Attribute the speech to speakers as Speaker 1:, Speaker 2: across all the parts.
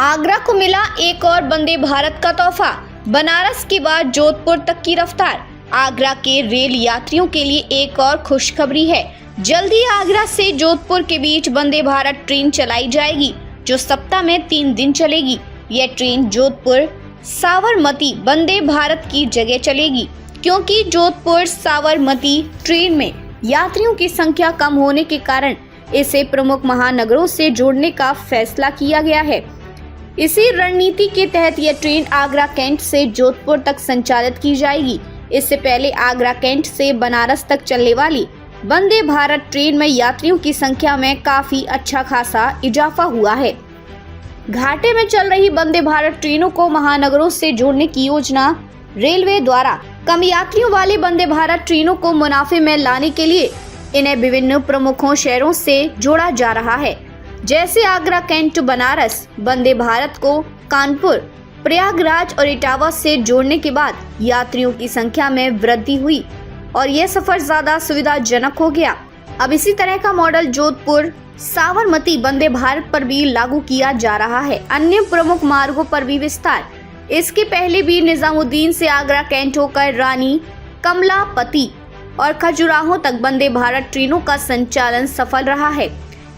Speaker 1: आगरा को मिला एक और वंदे भारत का तोहफा। बनारस के बाद जोधपुर तक की रफ्तार। आगरा के रेल यात्रियों के लिए एक और खुशखबरी है। जल्दी आगरा से जोधपुर के बीच वंदे भारत ट्रेन चलाई जाएगी, जो सप्ताह में 3 दिन चलेगी। यह ट्रेन जोधपुर साबरमती वंदे भारत की जगह चलेगी, क्योंकि जोधपुर साबरमती ट्रेन में यात्रियों की संख्या कम होने के कारण इसे प्रमुख महानगरों से जोड़ने का फैसला किया गया है। इसी रणनीति के तहत यह ट्रेन आगरा कैंट से जोधपुर तक संचालित की जाएगी। इससे पहले आगरा कैंट से बनारस तक चलने वाली वंदे भारत ट्रेन में यात्रियों की संख्या में काफी अच्छा खासा इजाफा हुआ है। घाटे में चल रही वंदे भारत ट्रेनों को महानगरों से जोड़ने की योजना रेलवे द्वारा कम यात्रियों वाली वंदे भारत ट्रेनों को मुनाफे में लाने के लिए इन्हें विभिन्न प्रमुखों शहरों से जोड़ा जा रहा है। जैसे आगरा कैंट टू बनारस वंदे भारत को कानपुर, प्रयागराज और इटावा से जोड़ने के बाद यात्रियों की संख्या में वृद्धि हुई और यह सफर ज्यादा सुविधाजनक हो गया। अब इसी तरह का मॉडल जोधपुर साबरमती वंदे भारत पर भी लागू किया जा रहा है। अन्य प्रमुख मार्गों पर भी विस्तार। इसके पहले भी निजामुद्दीन से आगरा कैंट होकर रानी, कमलापति और खजुराहो तक वंदे भारत ट्रेनों का संचालन सफल रहा है।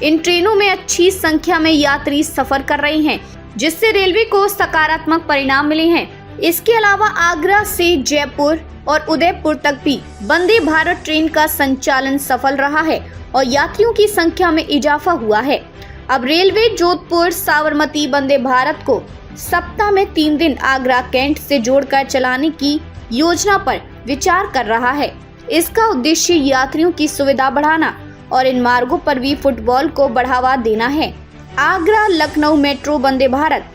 Speaker 1: इन ट्रेनों में अच्छी संख्या में यात्री सफर कर रहे हैं, जिससे रेलवे को सकारात्मक परिणाम मिले हैं। इसके अलावा आगरा से जयपुर और उदयपुर तक भी वंदे भारत ट्रेन का संचालन सफल रहा है और यात्रियों की संख्या में इजाफा हुआ है। अब रेलवे जोधपुर साबरमती वंदे भारत को सप्ताह में 3 दिन आगरा कैंट से जोड़कर चलाने की योजना पर विचार कर रहा है। इसका उद्देश्य यात्रियों की सुविधा बढ़ाना और इन मार्गों पर भी फुटबॉल को बढ़ावा देना है। आगरा लखनऊ मेट्रो वंदे भारत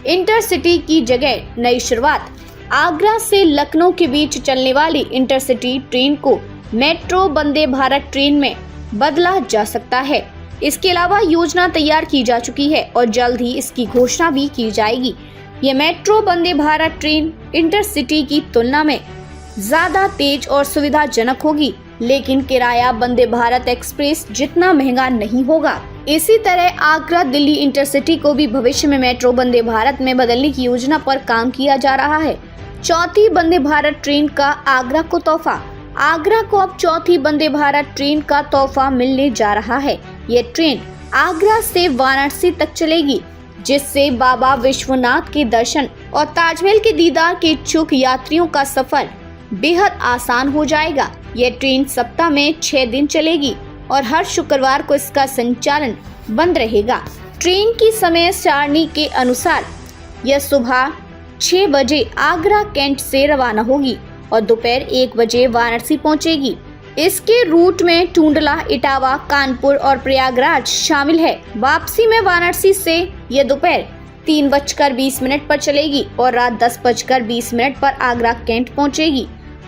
Speaker 1: इंटरसिटी की जगह नई शुरुआत। आगरा से लखनऊ के बीच चलने वाली इंटरसिटी ट्रेन को मेट्रो वंदे भारत ट्रेन में बदला जा सकता है। इसके अलावा योजना तैयार की जा चुकी है और जल्द ही इसकी घोषणा भी की जाएगी। ये metro Vande Bharat train intercity की तुलना में ज्यादा तेज और सुविधाजनक होगी, लेकिन किराया वंदे भारत एक्सप्रेस जितना महंगा नहीं होगा। इसी तरह आगरा दिल्ली इंटरसिटी को भी भविष्य में मेट्रो वंदे भारत में बदलने की योजना पर काम किया जा रहा है। चौथी वंदे भारत ट्रेन का आगरा को तोहफा। आगरा को अब चौथी वंदे भारत ट्रेन का तोहफा मिलने जा रहा है। ये ट्रेन आगरा से वाराणसी तक चलेगी, जिससे बाबा विश्वनाथ के दर्शन और ताजमहल के दीदार के इच्छुक यात्रियों का सफर बेहद आसान हो जाएगा। यह ट्रेन सप्ताह में 6 दिन चलेगी और हर शुक्रवार को इसका संचालन बंद रहेगा। ट्रेन की समय सारणी के अनुसार यह सुबह 6 बजे आगरा कैंट से रवाना होगी और दोपहर 1 बजे वाराणसी पहुंचेगी। इसके रूट में टूंडला, इटावा, कानपुर और प्रयागराज शामिल है। वापसी में वाराणसी से यह दोपहर 3:20 पर चलेगी और रात 10:20 पर आगरा कैंट पहुंचेगी।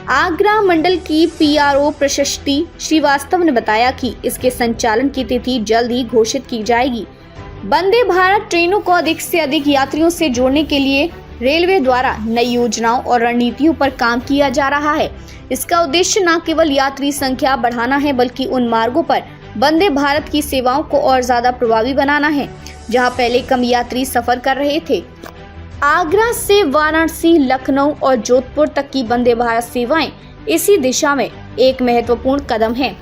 Speaker 1: आगरा मंडल की PRO प्रशस्ति श्रीवास्तव ने बताया कि इसके संचालन की तिथि जल्द ही घोषित की जाएगी। वंदे भारत ट्रेनों को अधिक से अधिक यात्रियों से जोड़ने के लिए रेलवे द्वारा नई योजनाओं और रणनीतियों पर काम किया जा रहा है। इसका उद्देश्य न केवल यात्री संख्या बढ़ाना है, बल्कि उन मार्गों पर वंदे भारत की सेवाओं को और ज्यादा प्रभावी बनाना है, जहां पहले कम यात्री सफर कर रहे थे। आगरा से वाराणसी, लखनऊ और जोधपुर तक की वंदे भारत सेवाएं इसी दिशा में एक महत्वपूर्ण कदम है।